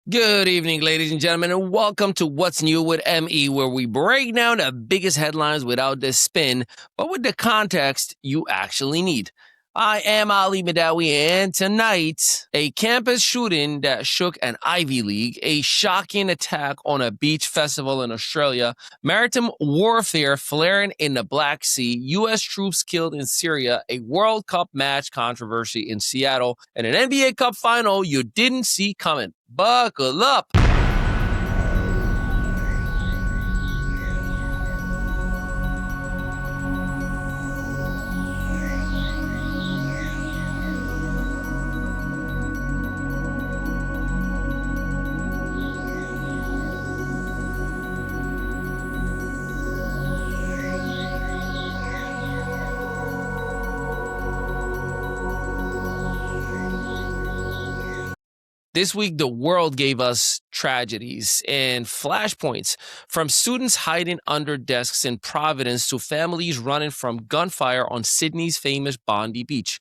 Good evening, ladies and gentlemen, and welcome to What's New with ME, where we break down the biggest headlines without the spin, but with the context you actually need. I am Ali Mehdaoui, and tonight, a campus shooting that shook an Ivy League, a shocking attack on a beach festival in Australia, maritime warfare flaring in the Black Sea, U.S. troops killed in Syria, a World Cup match controversy in Seattle, and an NBA Cup final you didn't see coming. Buckle up. This week, the world gave us tragedies and flashpoints, from students hiding under desks in Providence to families running from gunfire on Sydney's famous Bondi Beach.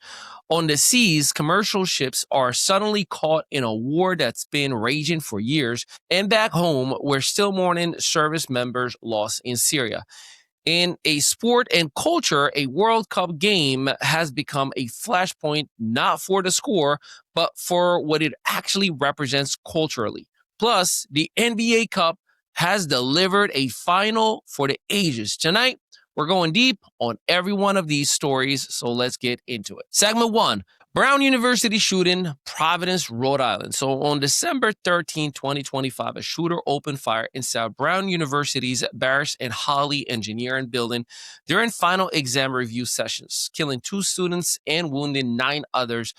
On the seas, commercial ships are suddenly caught in a war that's been raging for years, and back home, we're still mourning service members lost in Syria. In a sport and culture, a World Cup game has become a flashpoint not for the score, but for what it actually represents culturally. Plus, the NBA Cup has delivered a final for the ages. Tonight, we're going deep on every one of these stories, so let's get into it. Segment 1. Brown University shooting, Providence, Rhode Island. So on December 13, 2025, a shooter opened fire inside Brown University's Barris and Holly Engineering building during final exam review sessions, killing 2 students and wounding 9 others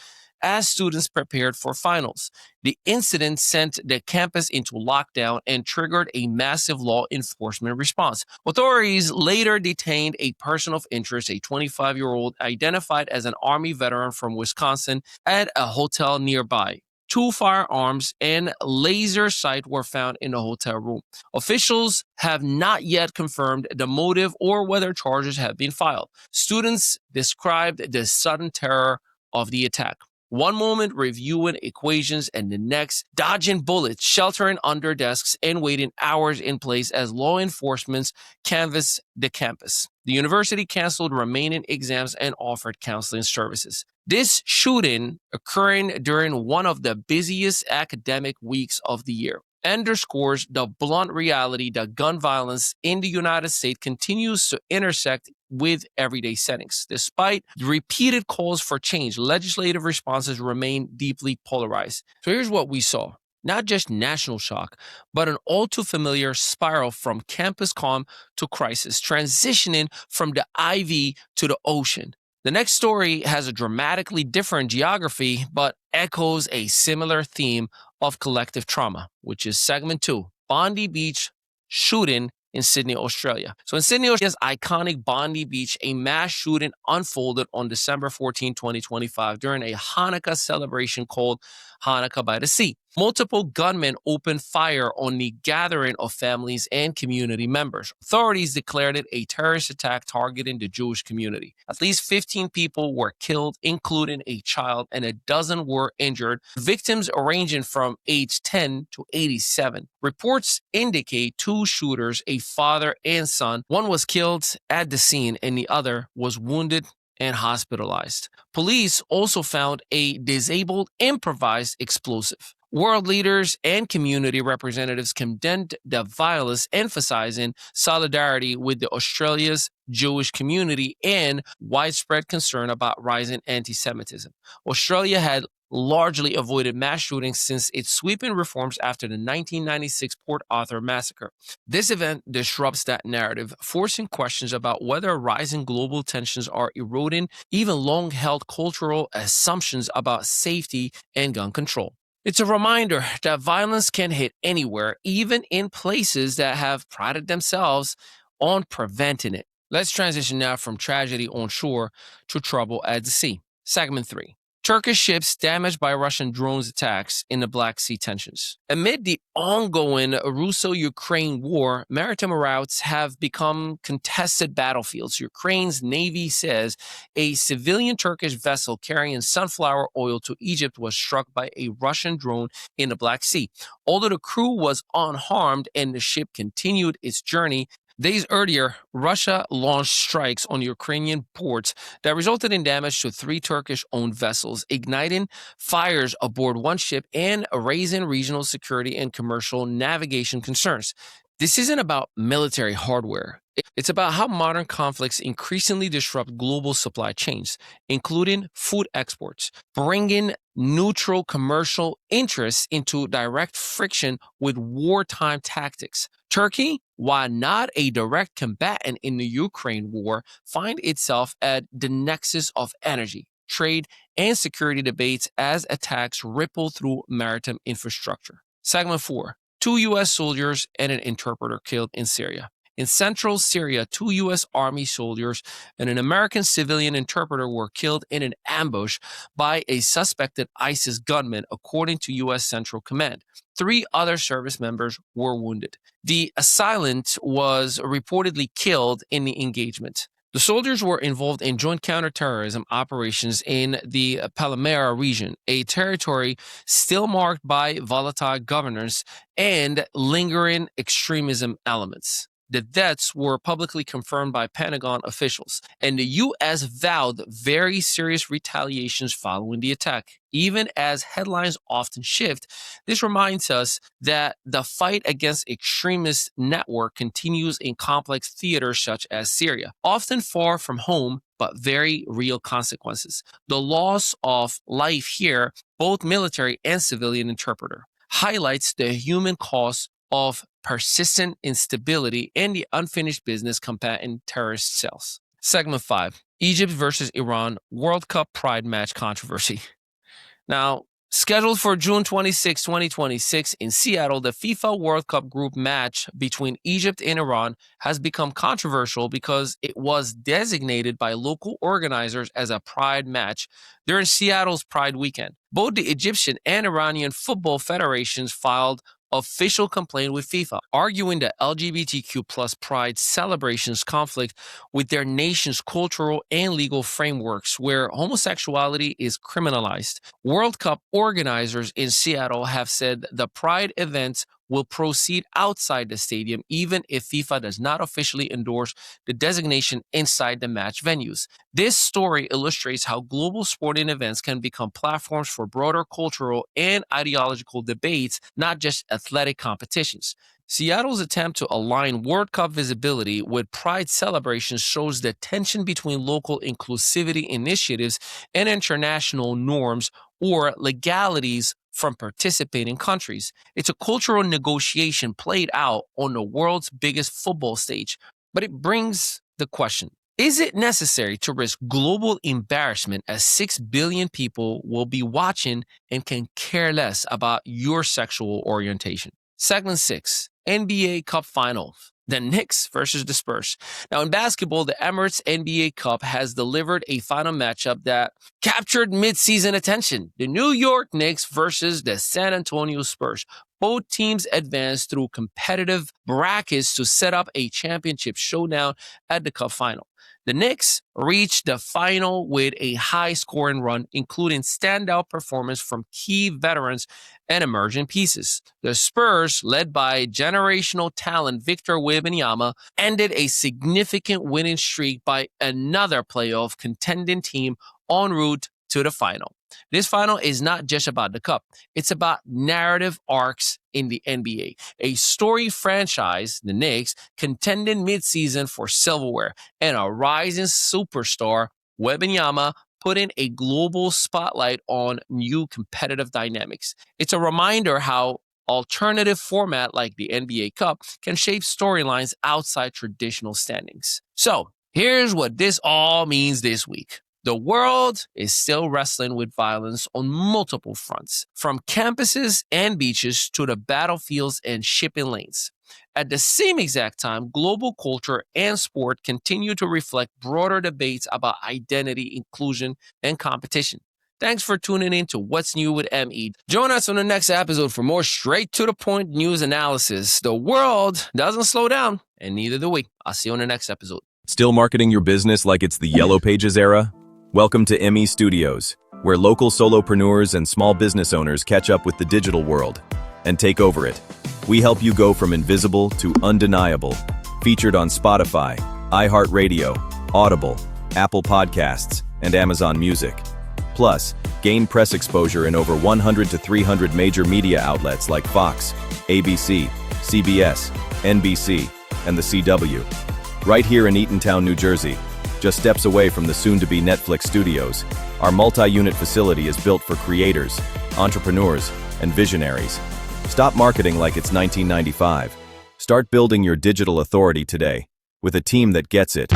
as students prepared for finals. The incident sent the campus into lockdown and triggered a massive law enforcement response. Authorities later detained a person of interest, a 25-year-old identified as an Army veteran from Wisconsin, at a hotel nearby. 2 firearms and laser sight were found in the hotel room. Officials have not yet confirmed the motive or whether charges have been filed. Students described the sudden terror of the attack. One moment reviewing equations and the next dodging bullets, sheltering under desks, and waiting hours in place as law enforcement canvassed the campus. The university canceled remaining exams and offered counseling services. This shooting, occurring during one of the busiest academic weeks of the year, underscores the blunt reality that gun violence in the United States continues to intersect with everyday settings. Despite repeated calls for change, legislative responses remain deeply polarized. So here's what we saw. Not just national shock, but an all too familiar spiral from campus calm to crisis, transitioning from the IV to the ocean. The next story has a dramatically different geography, but echoes a similar theme of collective trauma, which is segment 2, Bondi Beach shooting in Sydney, Australia. So in Sydney, Australia's iconic Bondi Beach, a mass shooting unfolded on December 14, 2025 during a Hanukkah celebration called Hanukkah by the Sea. Multiple gunmen opened fire on the gathering of families and community members. Authorities declared it a terrorist attack targeting the Jewish community. At least 15 people were killed, including a child, and a dozen were injured, victims ranging from age 10 to 87. Reports indicate 2 shooters, a father and son. One was killed at the scene and the other was wounded and hospitalized. Police also found a disabled improvised explosive. World leaders and community representatives condemned the violence, emphasizing solidarity with the Australia's Jewish community and widespread concern about rising anti-Semitism. Australia had largely avoided mass shootings since its sweeping reforms after the 1996 Port Arthur massacre. This event disrupts that narrative, forcing questions about whether rising global tensions are eroding even long-held cultural assumptions about safety and gun control. It's a reminder that violence can hit anywhere, even in places that have prided themselves on preventing it. Let's transition now from tragedy on shore to trouble at the sea. Segment 3. Turkish ships damaged by Russian drones attacks in the Black Sea tensions. Amid the ongoing Russo-Ukraine war, maritime routes have become contested battlefields. Ukraine's navy says a civilian Turkish vessel carrying sunflower oil to Egypt was struck by a Russian drone in the Black Sea. Although the crew was unharmed and the ship continued its journey, days earlier, Russia launched strikes on Ukrainian ports that resulted in damage to 3 Turkish-owned vessels, igniting fires aboard one ship and raising regional security and commercial navigation concerns. This isn't about military hardware. It's about how modern conflicts increasingly disrupt global supply chains, including food exports, bringing neutral commercial interests into direct friction with wartime tactics. Turkey, while not a direct combatant in the Ukraine war, finds itself at the nexus of energy, trade, and security debates as attacks ripple through maritime infrastructure. Segment 4. 2 U.S. soldiers and an interpreter killed in Syria. In central Syria, 2 U.S. Army soldiers and an American civilian interpreter were killed in an ambush by a suspected ISIS gunman, according to U.S. Central Command. 3 other service members were wounded. The assailant was reportedly killed in the engagement. The soldiers were involved in joint counterterrorism operations in the Palmyra region, a territory still marked by volatile governance and lingering extremism elements. The deaths were publicly confirmed by Pentagon officials, and the U.S. vowed very serious retaliations following the attack. Even as headlines often shift, this reminds us that the fight against extremist network continues in complex theaters such as Syria, often far from home, but very real consequences. The loss of life here, both military and civilian interpreter, highlights the human cost of persistent instability and the unfinished business combating terrorist cells. Segment 5. Egypt versus Iran World Cup Pride Match Controversy. Now, scheduled for June 26, 2026 in Seattle, the FIFA World Cup group match between Egypt and Iran has become controversial because it was designated by local organizers as a pride match during Seattle's Pride weekend. Both the Egyptian and Iranian football federations filed official complaint with FIFA, arguing that LGBTQ plus pride celebrations conflict with their nation's cultural and legal frameworks where homosexuality is criminalized. World Cup organizers in Seattle have said the pride events will proceed outside the stadium even if FIFA does not officially endorse the designation inside the match venues. This story illustrates how global sporting events can become platforms for broader cultural and ideological debates, not just athletic competitions. Seattle's attempt to align World Cup visibility with pride celebrations shows the tension between local inclusivity initiatives and international norms or legalities from participating countries. It's a cultural negotiation played out on the world's biggest football stage. But it brings the question, is it necessary to risk global embarrassment as 6 billion people will be watching and can care less about your sexual orientation? Segment 6, NBA Cup Finals. The Knicks versus the Spurs. Now, in basketball, the Emirates NBA Cup has delivered a final matchup that captured midseason attention. The New York Knicks versus the San Antonio Spurs. Both teams advanced through competitive brackets to set up a championship showdown at the Cup final. The Knicks reached the final with a high-scoring run, including standout performance from key veterans and emerging pieces. The Spurs, led by generational talent Victor Wembanyama, ended a significant winning streak by another playoff contending team en route to the final. This final is not just about the cup. It's about narrative arcs in the NBA. A storied franchise, the Knicks, contending midseason for silverware, and a rising superstar, Wembanyama, putting a global spotlight on new competitive dynamics. It's a reminder how alternative format like the NBA Cup can shape storylines outside traditional standings. So, here's what this all means this week. The world is still wrestling with violence on multiple fronts, from campuses and beaches to the battlefields and shipping lanes. At the same exact time, global culture and sport continue to reflect broader debates about identity, inclusion, and competition. Thanks for tuning in to What's New with ME. Join us on the next episode for more straight-to-the-point news analysis. The world doesn't slow down, and neither do we. I'll see you on the next episode. Still marketing your business like it's the Yellow Pages era? Welcome to ME Studios, where local solopreneurs and small business owners catch up with the digital world and take over it. We help you go from invisible to undeniable. Featured on Spotify, iHeartRadio, Audible, Apple Podcasts, and Amazon Music. Plus, gain press exposure in over 100 to 300 major media outlets like Fox, ABC, CBS, NBC, and the CW. Right here in Eatontown, New Jersey, just steps away from the soon-to-be Netflix studios, our multi-unit facility is built for creators, entrepreneurs, and visionaries. Stop marketing like it's 1995. Start building your digital authority today with a team that gets it.